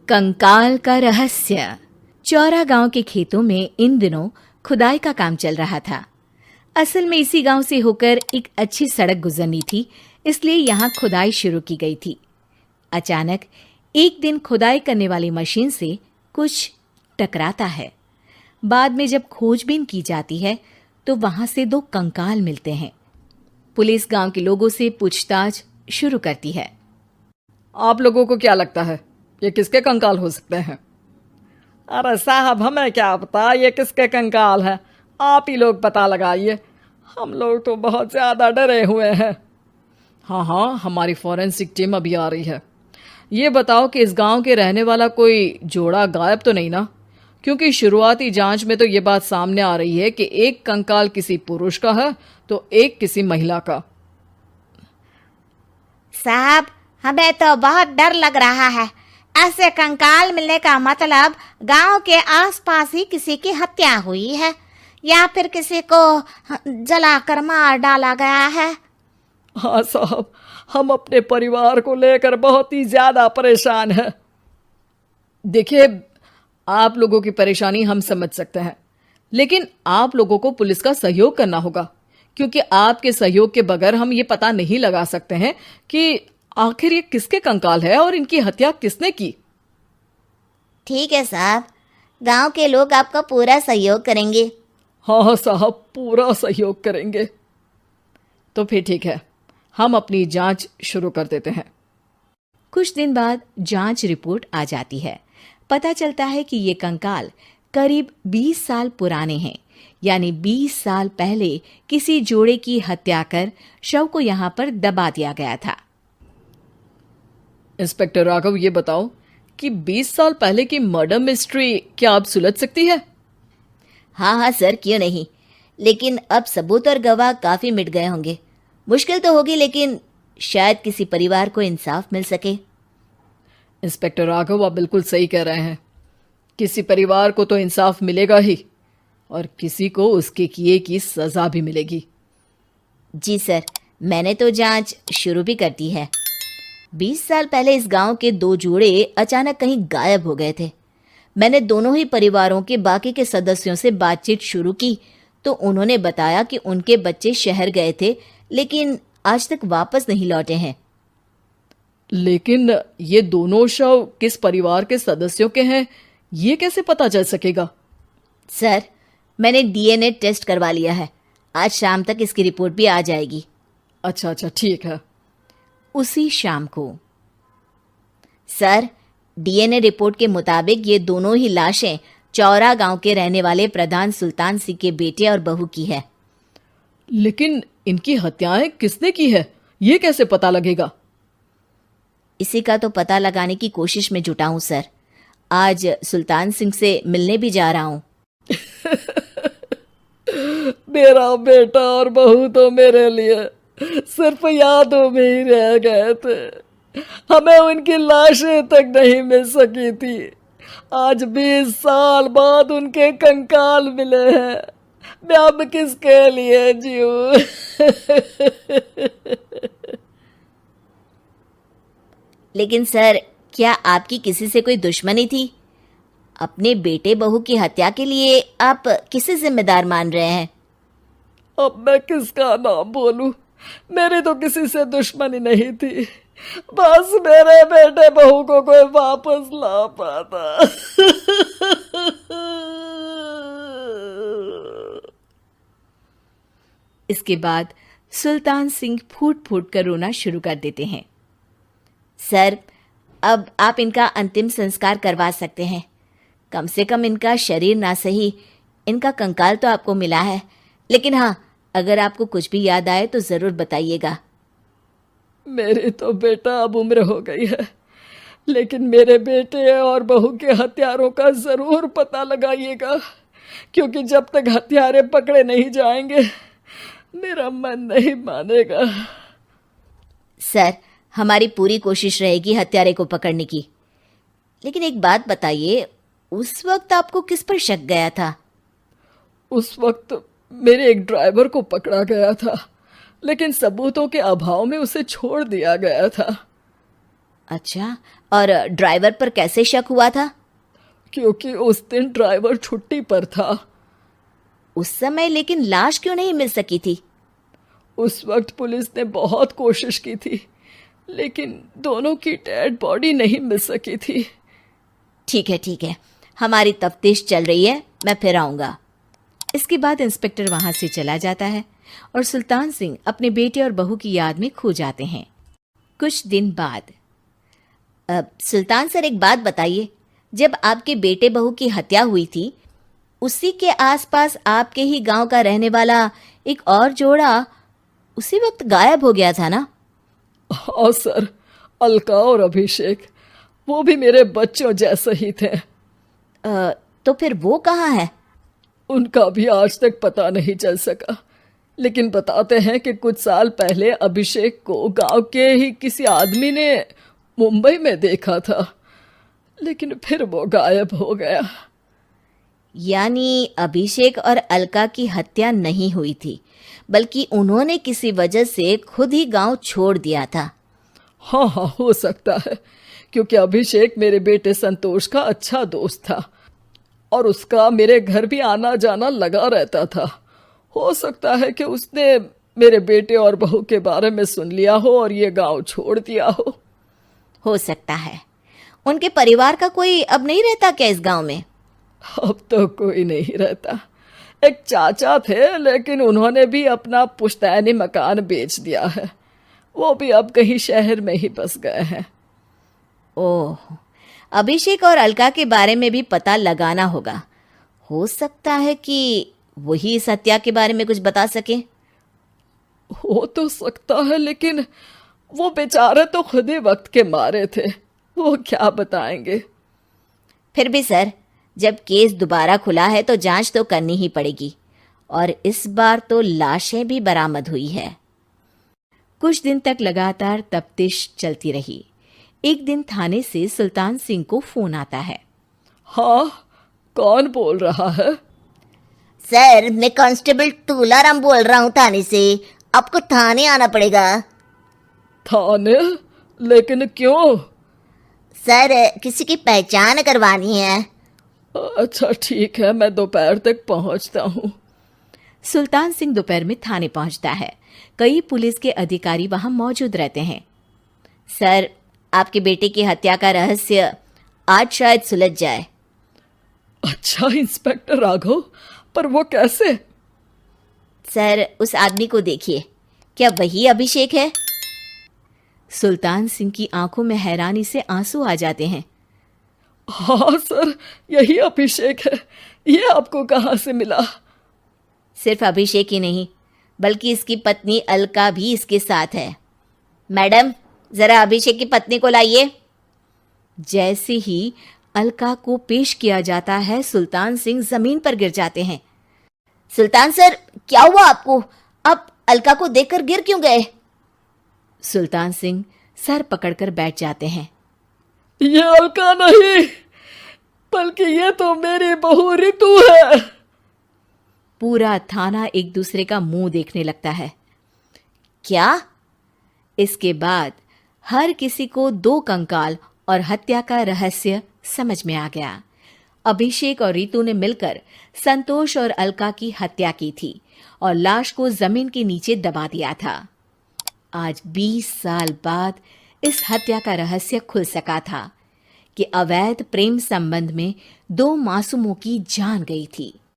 कंकाल का रहस्य। चौरा गांव के खेतों में इन दिनों खुदाई का काम चल रहा था। असल में इसी गांव से होकर एक अच्छी सड़क गुजरनी थी, इसलिए यहाँ खुदाई शुरू की गई थी। अचानक एक दिन खुदाई करने वाली मशीन से कुछ टकराता है। बाद में जब खोजबीन की जाती है तो वहां से 2 कंकाल मिलते हैं। पुलिस गांव के लोगों से पूछताछ शुरू करती है। आप लोगों को क्या लगता है ये किसके कंकाल हो सकते हैं? अरे साहब, हमें क्या पता ये किसके कंकाल है, आप ही लोग पता लगाइए। हम लोग तो बहुत ज़्यादा डरे हुए हैं। हाँ, हमारी फॉरेंसिक टीम अभी आ रही है। ये बताओ कि इस गांव के रहने वाला कोई जोड़ा गायब तो नहीं ना? क्योंकि शुरुआती जांच में तो ये बात सामने आ रही है कि एक कंकाल किसी पुरुष का है तो एक किसी महिला का। साहब, हमें तो बहुत डर लग रहा है। ऐसे कंकाल मिलने का मतलब गांव के आसपास ही किसी की हत्या हुई है या फिर किसी को जलाकर मार डाला गया है। हाँ साहब, हम अपने परिवार को लेकर बहुत ही ज्यादा परेशान हैं। देखिए, आप लोगों की परेशानी हम समझ सकते हैं, लेकिन आप लोगों को पुलिस का सहयोग करना होगा, क्योंकि आपके सहयोग के बगैर हम ये पता नहीं लगा सकते हैं कि आखिर ये किसके कंकाल है और इनकी हत्या किसने की। ठीक है साहब, गांव के लोग आपका पूरा सहयोग करेंगे। हाँ साहब, पूरा सहयोग करेंगे। तो फिर ठीक है, हम अपनी जांच शुरू कर देते हैं। कुछ दिन बाद जांच रिपोर्ट आ जाती है। पता चलता है कि ये कंकाल करीब 20 साल पुराने हैं, यानी 20 साल पहले किसी जोड़े की हत्या कर शव को यहाँ पर दबा दिया गया था। इंस्पेक्टर राघव, ये बताओ कि 20 साल पहले की मर्डर मिस्ट्री क्या आप सुलझ सकती है? हाँ सर, क्यों नहीं। लेकिन अब सबूत और गवाह काफी मिट गए होंगे। मुश्किल तो होगी, लेकिन शायद किसी परिवार को इंसाफ मिल सके। इंस्पेक्टर राघव, आप बिल्कुल सही कह रहे हैं। किसी परिवार को तो इंसाफ मिलेगा ही और किसी को उसके किए की सजा भी मिलेगी। जी सर, मैंने तो जांच शुरू भी कर दी है। 20 साल पहले इस गांव के 2 जोड़े अचानक कहीं गायब हो गए थे। मैंने दोनों ही परिवारों के बाकी के सदस्यों से बातचीत शुरू की तो उन्होंने बताया कि उनके बच्चे शहर गए थे, लेकिन आज तक वापस नहीं लौटे हैं। लेकिन ये दोनों शव किस परिवार के सदस्यों के हैं, ये कैसे पता चल सकेगा? सर, मैंने डीएनए टेस्ट करवा लिया है। आज शाम तक इसकी रिपोर्ट भी आ जाएगी। अच्छा, ठीक है। उसी शाम को सर, डीएनए रिपोर्ट के मुताबिक ये दोनों ही लाशें चौरा गांव के रहने वाले प्रधान सुल्तान सिंह के बेटे और बहू की है। लेकिन इनकी हत्याएं किसने की है, ये कैसे पता लगेगा? इसी का तो पता लगाने की कोशिश में जुटा हूं सर। आज सुल्तान सिंह से मिलने भी जा रहा हूं। मेरा बेटा और बहू तो मेरे लिए सिर्फ यादों में ही रह गए थे। हमें उनकी लाशें तक नहीं मिल सकी थी। आज 20 साल बाद उनके कंकाल मिले हैं। मैं अब किसके लिए जीऊं? लेकिन सर, क्या आपकी किसी से कोई दुश्मनी थी? अपने बेटे बहू की हत्या के लिए आप किसे जिम्मेदार मान रहे हैं? अब मैं किसका नाम बोलूं? मेरी तो किसी से दुश्मनी नहीं थी, बस मेरे बेटे बहू को कोई वापस ला पाता। इसके बाद सुल्तान सिंह फूट फूट कर रोना शुरू कर देते हैं। सर, अब आप इनका अंतिम संस्कार करवा सकते हैं। कम से कम इनका शरीर ना सही, इनका कंकाल तो आपको मिला है। लेकिन हाँ, अगर आपको कुछ भी याद आए तो जरूर बताइएगा। मेरी तो बेटा अब उम्र हो गई है, लेकिन मेरे बेटे और बहू के हत्यारों का जरूर पता लगाइएगा, क्योंकि जब तक हत्यारे पकड़े नहीं जाएंगे मेरा मन नहीं मानेगा। सर, हमारी पूरी कोशिश रहेगी हत्यारे को पकड़ने की। लेकिन एक बात बताइए, उस वक्त आपको किस पर शक गया था? उस वक्त मेरे एक ड्राइवर को पकड़ा गया था, लेकिन सबूतों के अभाव में उसे छोड़ दिया गया था। अच्छा, और ड्राइवर पर कैसे शक हुआ था? क्योंकि उस दिन ड्राइवर छुट्टी पर था। उस समय लेकिन लाश क्यों नहीं मिल सकी थी? उस वक्त पुलिस ने बहुत कोशिश की थी, लेकिन दोनों की डेड बॉडी नहीं मिल सकी थी। ठीक है, हमारी तफ्तीश चल रही है, मैं फिर आऊँगा। इसके बाद इंस्पेक्टर वहां से चला जाता है और सुल्तान सिंह अपने बेटे और बहू की याद में खो जाते हैं। कुछ दिन बाद सुल्तान सर, एक बात बताइए, जब आपके बेटे बहू की हत्या हुई थी, उसी के आसपास आपके ही गांव का रहने वाला एक और जोड़ा उसी वक्त गायब हो गया था ना? हाँ सर, अलका और अभिषेक, वो भी मेरे बच्चों जैसे ही थे। तो फिर वो कहाँ है? उनका भी आज तक पता नहीं चल सका, लेकिन बताते हैं कि कुछ साल पहले अभिषेक को गांव के ही किसी आदमी ने मुंबई में देखा था, लेकिन फिर वो गायब हो गया। यानी अभिषेक और अलका की हत्या नहीं हुई थी, बल्कि उन्होंने किसी वजह से खुद ही गांव छोड़ दिया था। हाँ, हो सकता है, क्योंकि अभिषेक मेरे बेटे संतोष का अच्छा दोस्त था और उसका मेरे घर भी आना जाना लगा रहता था। हो सकता है कि उसने मेरे बेटे और बहू के बारे में सुन लिया हो और ये गांव छोड़ दिया हो सकता है। उनके परिवार का कोई अब नहीं रहता क्या इस गांव में? अब तो कोई नहीं रहता। एक चाचा थे, लेकिन उन्होंने भी अपना पुश्तैनी मकान बेच दिया है। वो भी अब कहीं शहर में ही बस गए हैं। ओह, अभिषेक और अलका के बारे में भी पता लगाना होगा। हो सकता है कि वही इस हत्या के बारे में कुछ बता सके। हो तो सकता है, लेकिन वो बेचारे तो खुद ही वक्त के मारे थे, वो क्या बताएंगे। फिर भी सर, जब केस दोबारा खुला है तो जांच तो करनी ही पड़ेगी, और इस बार तो लाशें भी बरामद हुई है। कुछ दिन तक लगातार तफ्तीश चलती रही। एक दिन थाने से सुल्तान सिंह को फोन आता है। हाँ, कौन बोल रहा है? सर, मैं कांस्टेबल तुलाराम बोल रहा हूँ थाने से। आपको थाने आना पड़ेगा। थाने? लेकिन क्यों? सर, किसी की पहचान करवानी है। अच्छा ठीक है, मैं दोपहर तक पहुंचता हूँ। सुल्तान सिंह दोपहर में थाने पहुंचता है। कई पुलिस के अधिकारी वहां मौजूद रहते हैं। सर, आपके बेटे की हत्या का रहस्य आज शायद सुलझ जाए। अच्छा इंस्पेक्टर राघव, पर वो कैसे? सर, उस आदमी को देखिए, क्या वही अभिषेक है? सुल्तान सिंह की आंखों में हैरानी से आंसू आ जाते हैं। हाँ सर, यही अभिषेक है। ये आपको कहाँ से मिला? सिर्फ अभिषेक ही नहीं, बल्कि इसकी पत्नी अलका भी इसके साथ है। मैडम, जरा अभिषेक की पत्नी को लाइए। जैसे ही अलका को पेश किया जाता है, सुल्तान सिंह जमीन पर गिर जाते हैं। सुल्तान सर, क्या हुआ आपको? आप अलका को देखकर गिर क्यों गए? सुल्तान सिंह सर पकड़कर बैठ जाते हैं। ये अलका नहीं, बल्कि ये तो मेरी बहू रितु है। पूरा थाना एक दूसरे का मुंह देखने लगता है। क्या? इसके बाद हर किसी को दो कंकाल और हत्या का रहस्य समझ में आ गया। अभिषेक और रितु ने मिलकर संतोष और अलका की हत्या की थी और लाश को जमीन के नीचे दबा दिया था। आज 20 साल बाद इस हत्या का रहस्य खुल सका था कि अवैध प्रेम संबंध में 2 मासूमों की जान गई थी।